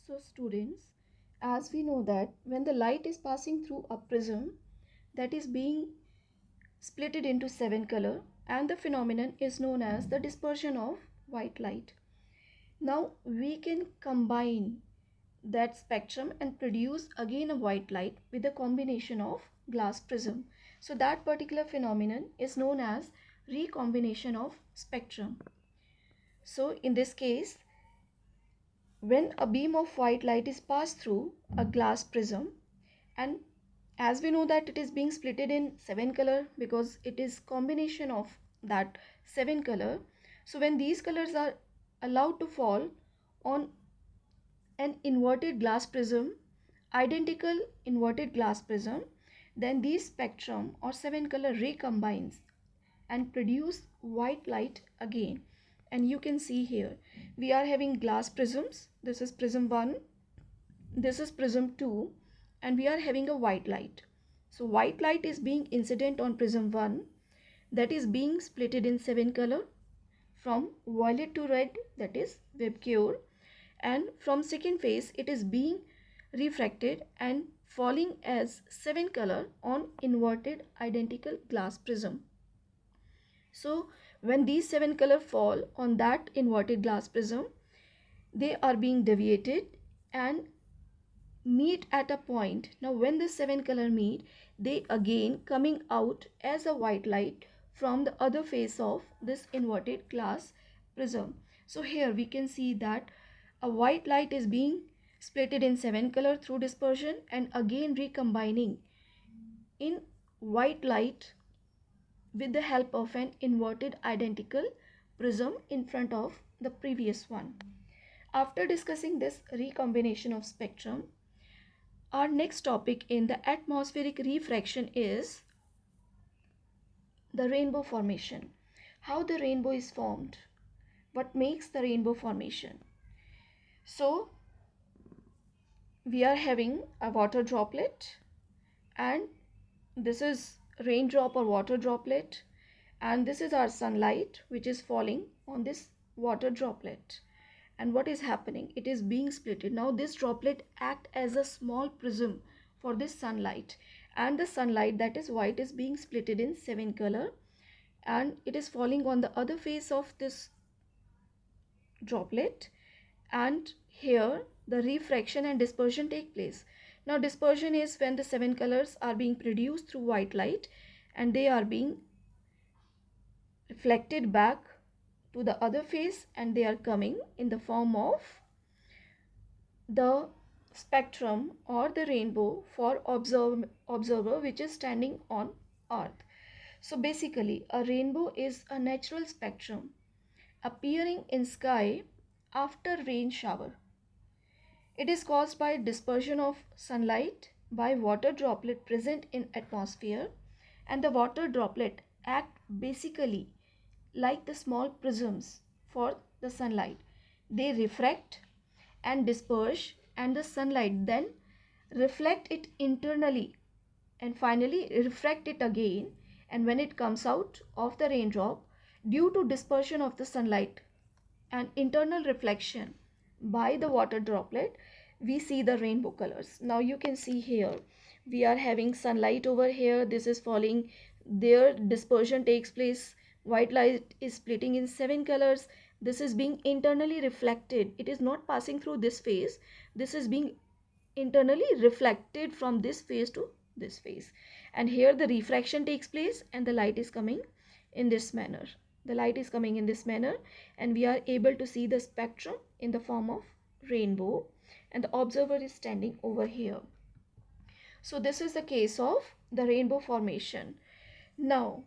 So students, as we know that when the light is passing through a prism that is being splitted into seven color, and the phenomenon is known as the dispersion of white light. Now we can combine that spectrum and produce again a white light with a combination of glass prism. So that particular phenomenon is known as recombination of spectrum. So in this case, when a beam of white light is passed through a glass prism, and as we know that it is being splitted in seven color because it is combination of that seven color, so when these colors are allowed to fall on an inverted glass prism, identical inverted glass prism, then these spectrum or seven color recombines and produce white light again. And you can see here we are having glass prisms. This is prism 1, this is prism 2, and we are having a white light. So white light is being incident on prism 1, that is being splitted in seven color from violet to red, that is Vibgyor, and from second phase it is being refracted and falling as seven color on inverted identical glass prism. So when these seven color fall on that inverted glass prism, they are being deviated and meet at a point. Now when the seven color meet, they again coming out as a white light from the other face of this inverted glass prism. So here we can see that a white light is being splitted in seven color through dispersion and again recombining in white light with the help of an inverted identical prism in front of the previous one. After discussing this recombination of spectrum, our next topic in the atmospheric refraction is the rainbow formation. How the rainbow is formed. What makes the rainbow formation? So, we are having a water droplet, and this is raindrop or water droplet, and this is our sunlight which is falling on this water droplet. And what is happening? It is being splitted. Now this droplet act as a small prism for this sunlight, and the sunlight that is white is being splitted in seven color, and it is falling on the other face of this droplet, and here the refraction and dispersion take place. Now dispersion is when the seven colors are being produced through white light and they are being reflected back to the other face, and they are coming in the form of the spectrum or the rainbow for observer which is standing on earth. So basically a rainbow is a natural spectrum appearing in sky after rain shower. It is caused by dispersion of sunlight by water droplet present in atmosphere, and the water droplet act basically like the small prisms for the sunlight. They refract and disperse, and the sunlight then reflect it internally and finally refract it again, and when it comes out of the raindrop, due to dispersion of the sunlight and internal reflection by the water droplet, we see the rainbow colors. Now you can see here we are having sunlight over here, this is falling, there dispersion takes place, white light is splitting in seven colors, this is being internally reflected, it is not passing through this phase, this is being internally reflected from this phase to this phase, and here the refraction takes place and the light is coming in this manner. The light is coming in this manner, and we are able to see the spectrum in the form of rainbow, and the observer is standing over here. So this is the case of the rainbow formation. Now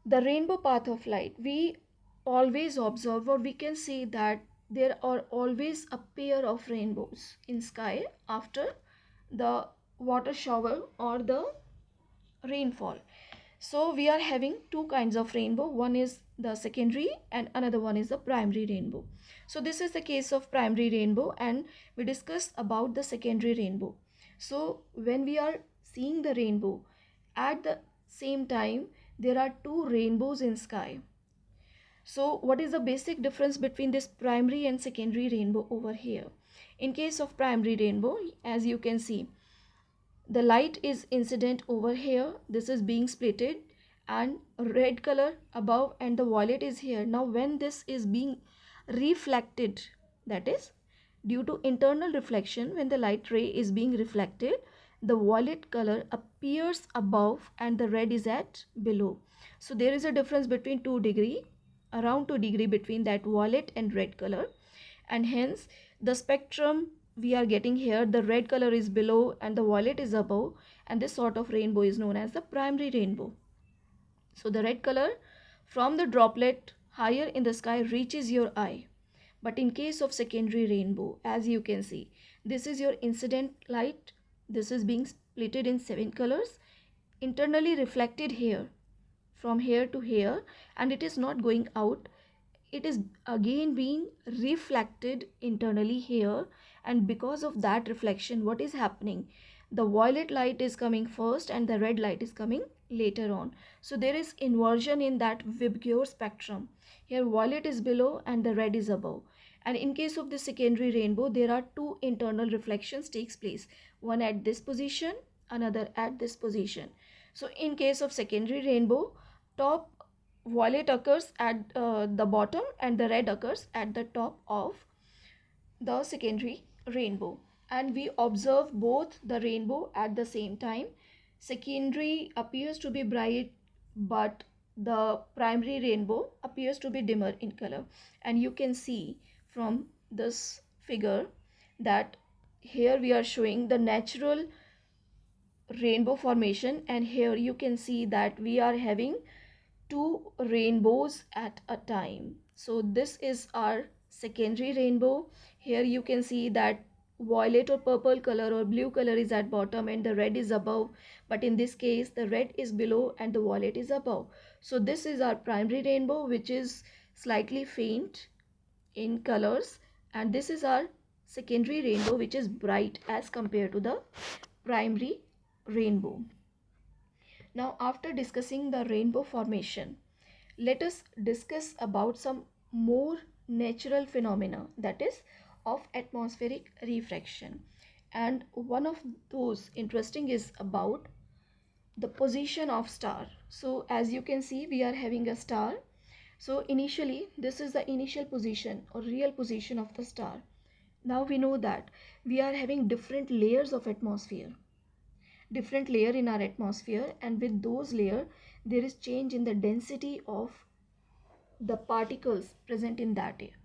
the rainbow path of light, we always observe, or we can see that there are always a pair of rainbows in sky after the water shower or the rainfall. So we are having two kinds of rainbow, one is the secondary and another one is the primary rainbow. So this is the case of primary rainbow, and we discussed about the secondary rainbow. So when we are seeing the rainbow, at the same time there are two rainbows in sky. So what is the basic difference between this primary and secondary rainbow over here? In case of primary rainbow, as you can see, the light is incident over here, this is being splitted, and red color above and the violet is here. Now when this is being reflected, that is due to internal reflection, when the light ray is being reflected, the violet color appears above and the red is at below. So there is a difference between 2 degree, around 2 degree between that violet and red color, and hence the spectrum we are getting here, the red color is below and the violet is above, and this sort of rainbow is known as the primary rainbow. So the red color from the droplet higher in the sky reaches your eye. But in case of secondary rainbow, as you can see, this is your incident light, this is being splitted in 7 colors, internally reflected here, from here to here, and it is not going out, it is again being reflected internally here, and because of that reflection, what is happening, the violet light is coming first and the red light is coming later on. So there is inversion in that Vibgyor spectrum. Here violet is below and the red is above. And in case of the secondary rainbow, there are two internal reflections takes place, one at this position, another at this position. So in case of secondary rainbow, top violet occurs at the bottom and the red occurs at the top of the secondary rainbow, and we observe both the rainbow at the same time. Secondary appears to be bright, but the primary rainbow appears to be dimmer in color, and you can see from this figure that here we are showing the natural rainbow formation, and here you can see that we are having two rainbows at a time. So this is our secondary rainbow. Here you can see that violet or purple color or blue color is at bottom and the red is above, but in this case the red is below and the violet is above. So this is our primary rainbow, which is slightly faint in colors, and this is our secondary rainbow, which is bright as compared to the primary rainbow. Now, after discussing the rainbow formation, let us discuss about some more natural phenomena, that is of atmospheric refraction. And one of those interesting is about the position of star. So as you can see, we are having a star. So initially, this is the initial position or real position of the star. Now we know that we are having different layers of atmosphere, different layer in our atmosphere, and with those layer there is change in the density of the particles present in that air.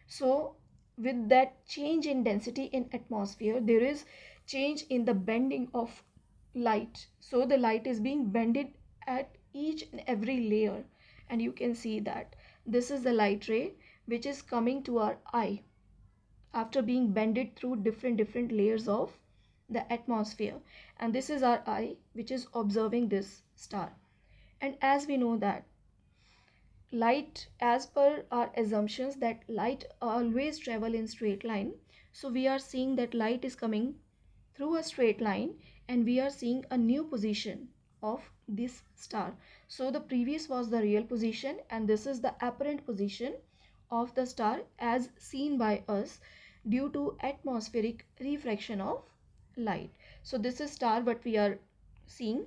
So with that change in density in atmosphere, there is change in the bending of light. So the light is being bended at each and every layer, and you can see that this is the light ray which is coming to our eye after being bended through different layers of the atmosphere, and this is our eye which is observing this star. And as we know that light, as per our assumptions that light always travel in straight line, so we are seeing that light is coming through a straight line and we are seeing a new position of this star. So the previous was the real position and this is the apparent position of the star as seen by us due to atmospheric refraction of light. So this is star what we are seeing,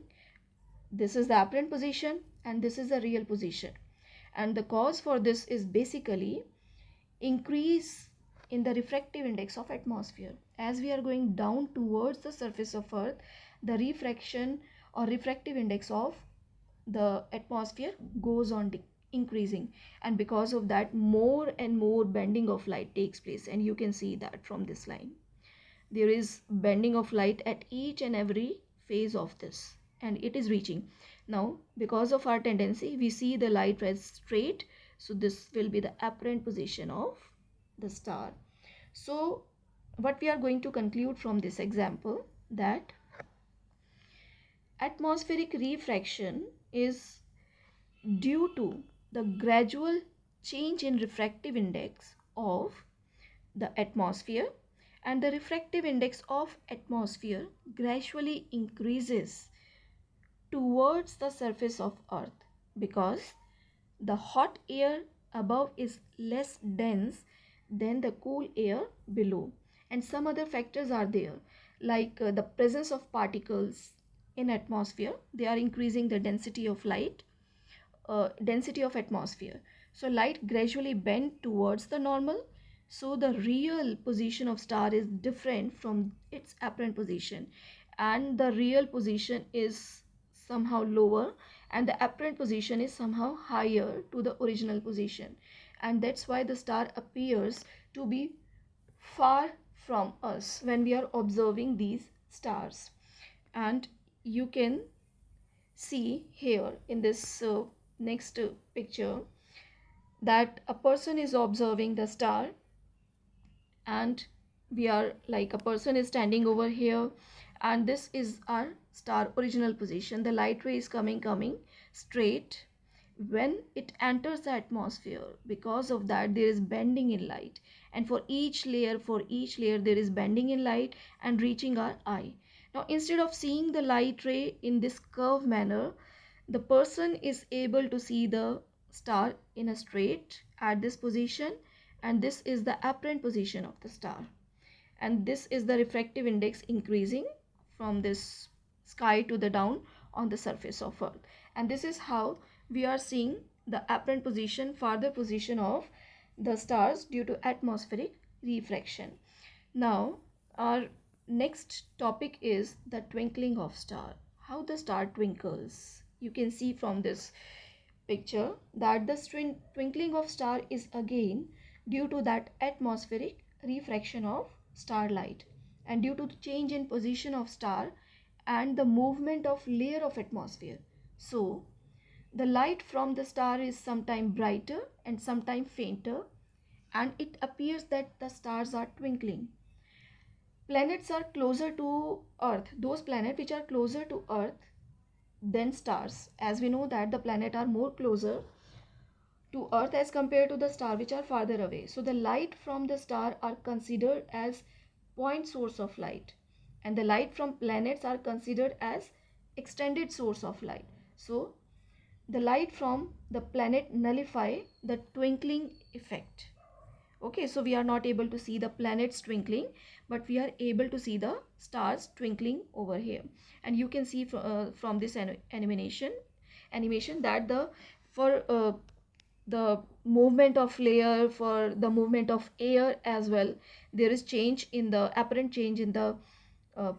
this is the apparent position and this is the real position, and the cause for this is basically increase in the refractive index of atmosphere. As we are going down towards the surface of earth, the refraction or refractive index of the atmosphere goes on increasing, and because of that more and more bending of light takes place, and you can see that from this line there is bending of light at each and every phase of this, and it is reaching. Now because of our tendency we see the light as straight, so this will be the apparent position of the star. So what we are going to conclude from this example, that atmospheric refraction is due to the gradual change in refractive index of the atmosphere, and the refractive index of atmosphere gradually increases towards the surface of earth because the hot air above is less dense than the cool air below. And some other factors are there, like the presence of particles in atmosphere. They are increasing the density of light, density of atmosphere. So light gradually bend towards the normal. So the real position of star is different from its apparent position, and the real position is somehow lower, and the apparent position is somehow higher to the original position. And that's why the star appears to be far from us when we are observing these stars. And you can see here in this next picture that a person is observing the star, and we are like, a person is standing over here, and this is our star original position. The light ray is coming straight. When it enters the atmosphere, because of that there is bending in light, and for each layer there is bending in light and reaching our eye. Now instead of seeing the light ray in this curved manner, the person is able to see the star in a straight at this position, and this is the apparent position of the star, and this is the refractive index increasing from this sky to the down on the surface of earth. And this is how we are seeing the apparent position, farther position of the stars due to atmospheric refraction. Now our next topic is the twinkling of star. How the star twinkles. You can see from this picture that the twinkling of star is again due to that atmospheric refraction of starlight, and due to the change in position of star and the movement of layer of atmosphere. So the light from the star is sometimes brighter and sometimes fainter, and it appears that the stars are twinkling. Planets are closer to earth, those planets which are closer to earth than stars, as we know that the planet are more closer to earth as compared to the star which are farther away. So the light from the star are considered as point source of light, and the light from planets are considered as extended source of light. So the light from the planet nullify the twinkling effect. Okay, so we are not able to see the planets twinkling, but we are able to see the stars twinkling over here. And you can see from this animation that the movement of layer, for the movement of air as well, there is change in the apparent change in the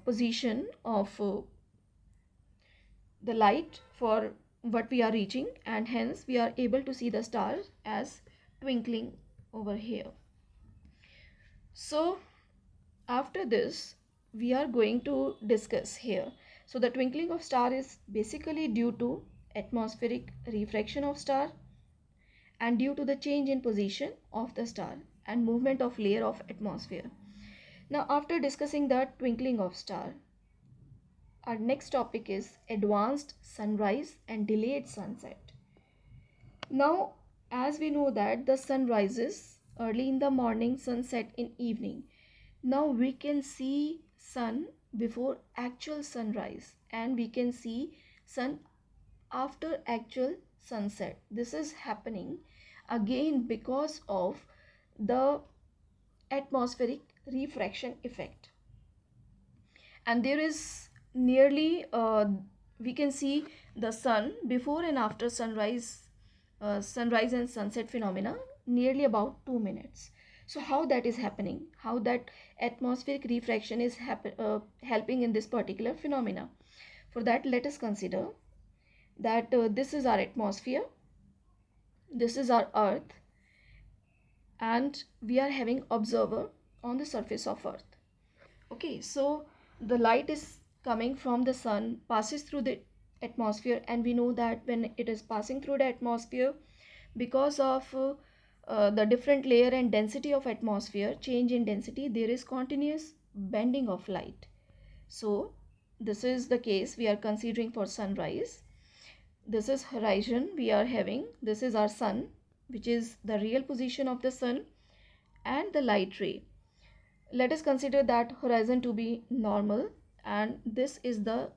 position of the light for what we are reaching, and hence we are able to see the stars as twinkling over here. So after this we are going to discuss here. So the twinkling of star is basically due to atmospheric refraction of star, and due to the change in position of the star and movement of layer of atmosphere. Now after discussing the twinkling of star, our next topic is advanced sunrise and delayed sunset. Now as we know that the sun rises early in the morning, sunset in evening. Now we can see sun before actual sunrise, and we can see sun after actual sunset. This is happening again because of the atmospheric refraction effect. And there is nearly we can see the sun before and after sunrise and sunset phenomena nearly about 2 minutes. So how that is happening, how that atmospheric refraction is helping in this particular phenomena? For that, let us consider that this is our atmosphere, this is our earth, and we are having observer on the surface of earth. Okay, so the light is coming from the sun, passes through the atmosphere, and we know that when it is passing through the atmosphere, because of the different layer and density of atmosphere, change in density, there is continuous bending of light. So this is the case we are considering for sunrise. This is horizon we are having, this is our sun, which is the real position of the sun, and the light ray. Let us consider that horizon to be normal, and this is the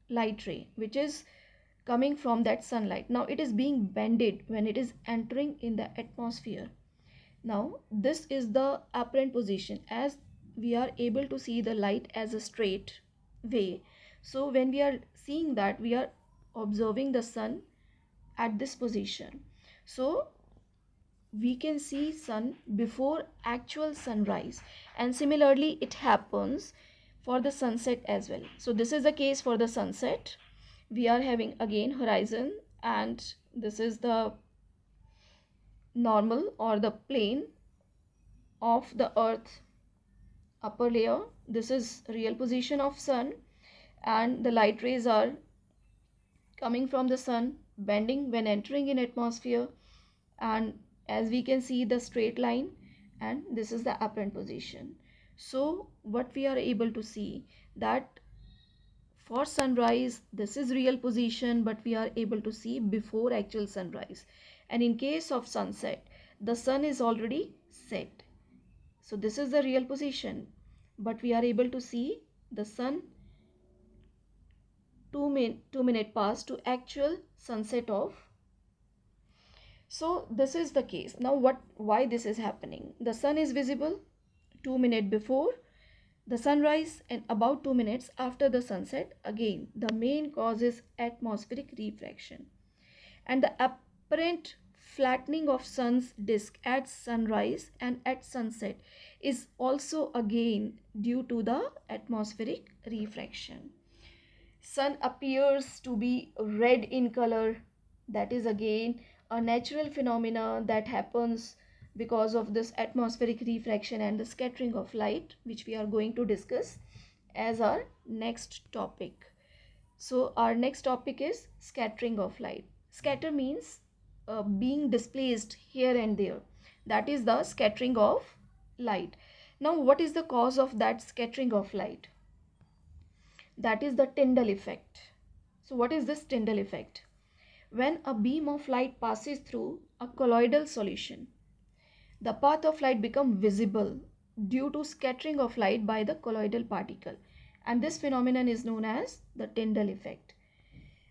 light ray which is coming from that sunlight. Now it is being bended when it is entering in the atmosphere. Now this is the apparent position, as we are able to see the light as a straight way. So when we are seeing that, we are observing the sun at this position. So we can see sun before actual sunrise, and similarly it happens for the sunset as well. So this is the case for the sunset. We are having again horizon, and this is the normal or the plane of the earth upper layer. This is real position of sun, and the light rays are coming from the sun, bending when entering in atmosphere, and as we can see the straight line, and this is the apparent position. So what we are able to see, that for sunrise this is real position, but we are able to see before actual sunrise, and in case of sunset the sun is already set. So this is the real position, but we are able to see the sun 2 minute past to actual sunset of. So this is the case. Now why this is happening? The sun is visible 2 minutes before the sunrise and about 2 minutes after the sunset. Again, the main cause is atmospheric refraction, and the apparent flattening of sun's disk at sunrise and at sunset is also again due to the atmospheric refraction. Sun appears to be red in color. That is again a natural phenomena that happens because of this atmospheric refraction and the scattering of light, which we are going to discuss as our next topic. So our next topic is scattering of light. Scatter means being displaced here and there. That is the scattering of light. Now what is the cause of that scattering of light? That is the Tyndall effect. So what is this Tyndall effect? When a beam of light passes through a colloidal solution, the path of light becomes visible due to scattering of light by the colloidal particle, and this phenomenon is known as the Tyndall effect.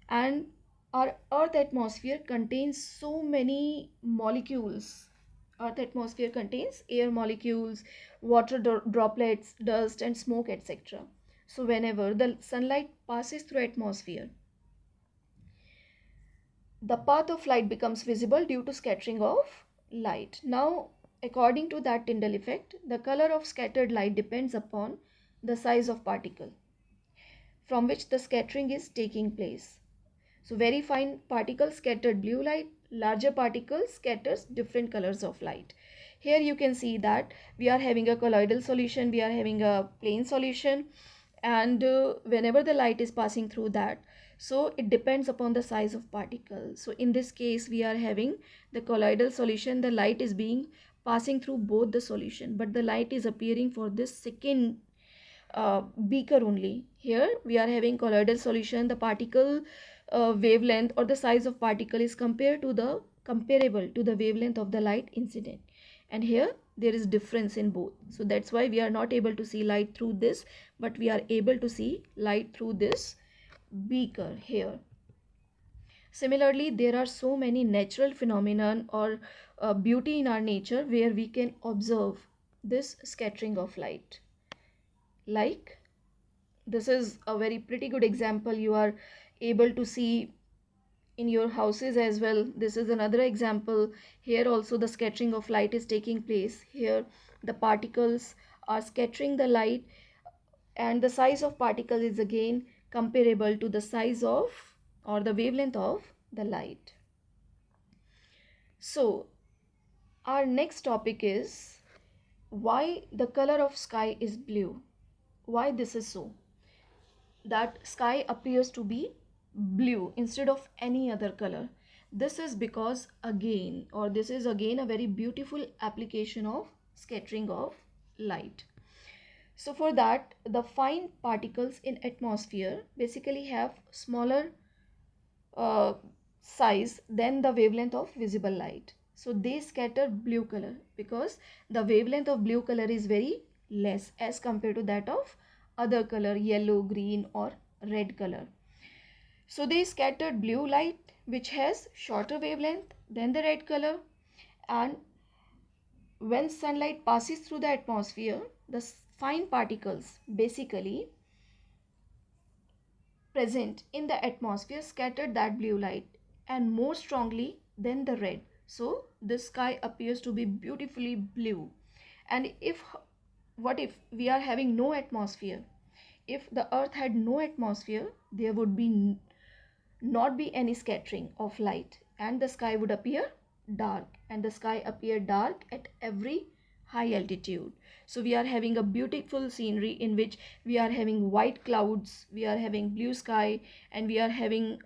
And our earth atmosphere contains so many molecules. Earth atmosphere contains air molecules, water droplets, dust and smoke, etc. So whenever the sunlight passes through atmosphere, the path of light becomes visible due to scattering of light. Now, according to that Tyndall effect, the color of scattered light depends upon the size of particle from which the scattering is taking place. So very fine particles scattered blue light, larger particles scatters different colors of light. Here you can see that we are having a colloidal solution, we are having a plane solution, and whenever the light is passing through that, so it depends upon the size of particle. So in this case we are having the colloidal solution, the light is being passing through both the solution, but the light is appearing for this second beaker only. Here we are having colloidal solution, the particle wavelength or the size of particle is comparable to the wavelength of the light incident, and here there is difference in both. So that's why we are not able to see light through this, but we are able to see light through this beaker here. Similarly, there are so many natural phenomenon or beauty in our nature where we can observe this scattering of light. Like, this is a very pretty good example you are able to see in your houses as well. This is another example. Here also the scattering of light is taking place. Here the particles are scattering the light, and the size of particle is again comparable to the size of or the wavelength of the light. So our next topic is why the color of sky is blue. Why this is so? That sky appears to be blue instead of any other color. This is because this is again a very beautiful application of scattering of light. So for that, the fine particles in atmosphere basically have smaller uh, size than the wavelength of visible light. So they scatter blue color because the wavelength of blue color is very less as compared to that of other color, yellow, green or red color. So they scattered blue light which has shorter wavelength than the red color, and when sunlight passes through the atmosphere, the fine particles basically present in the atmosphere scattered that blue light and more strongly than the red. So the sky appears to be beautifully blue. And what if we are having no atmosphere? If the earth had no atmosphere, there would be not be any scattering of light, and the sky would appear dark, and the sky appear dark at every high altitude. So we are having a beautiful scenery in which we are having white clouds, we are having blue sky, and we are having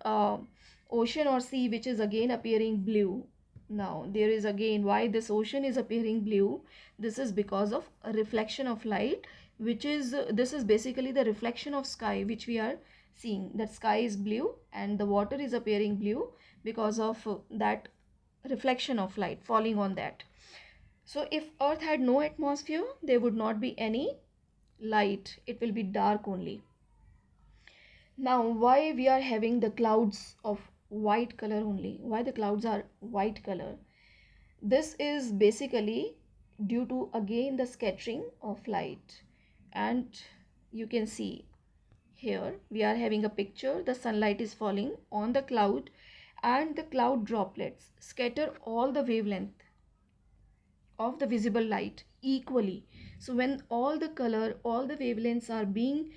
ocean or sea which is again appearing blue. Now there is again, why this ocean is appearing blue? This is because of a reflection of light, which is this is basically the reflection of sky which we are seeing. That sky is blue and the water is appearing blue because of that reflection of light falling on that. So if earth had no atmosphere, there would not be any light, it will be dark only. Now why we are having the clouds of white color only? Why the clouds are white color? This is basically due to again the scattering of light. And you can see here we are having a picture, the sunlight is falling on the cloud and the cloud droplets scatter all the wavelength of the visible light equally. So when all the color, all the wavelengths are being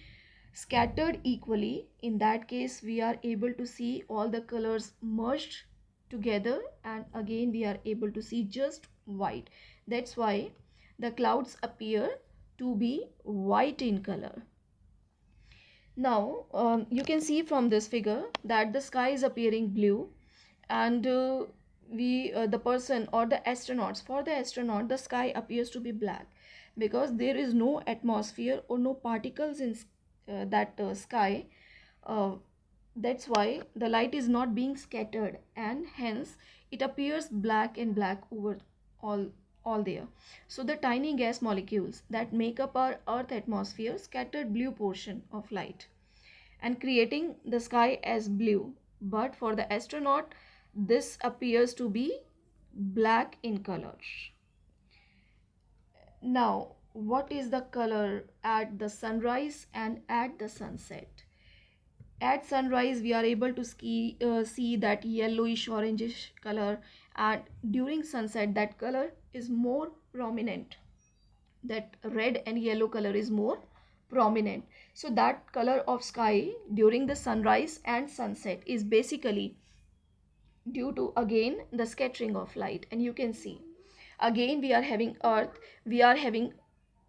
scattered equally, in that case we are able to see all the colors merged together, and again we are able to see just white. That's why the clouds appear to be white in color. Now you can see from this figure that the sky is appearing blue, and the person or the astronauts, for the astronaut the sky appears to be black because there is no atmosphere or no particles in that sky. uh, that's why the light is not being scattered, and hence it appears black and black over all all there. So the tiny gas molecules that make up our earth atmosphere scattered blue portion of light and creating the sky as blue, but for the astronaut this appears to be black in color. Now what is the color at the sunrise and at the sunset? At sunrise we are able to see that yellowish orangish color, and during sunset that color is more prominent, that red and yellow color is more prominent. So that color of sky during the sunrise and sunset is basically due to again the scattering of light. And you can see again we are having earth, we are having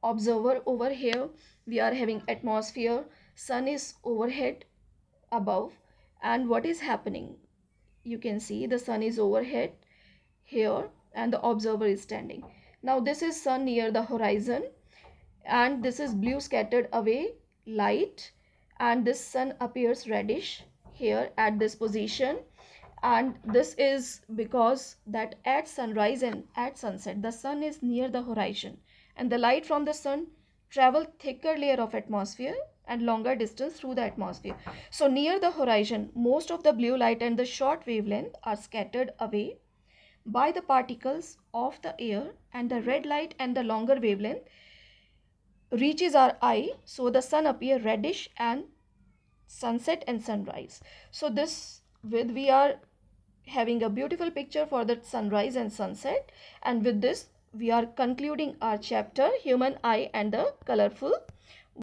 observer over here, we are having atmosphere, sun is overhead above, and what is happening, you can see the sun is overhead here and the observer is standing. Now this is sun near the horizon, and this is blue scattered away light, and this sun appears reddish here at this position. And this is because that at sunrise and at sunset the sun is near the horizon, and the light from the sun travel thicker layer of atmosphere and longer distance through the atmosphere. So near the horizon most of the blue light and the short wavelength are scattered away by the particles of the air, and the red light and the longer wavelength reaches our eye, so the sun appear reddish and sunset and sunrise. So this with we are having a beautiful picture for the sunrise and sunset, and with this we are concluding our chapter human eye and the colorful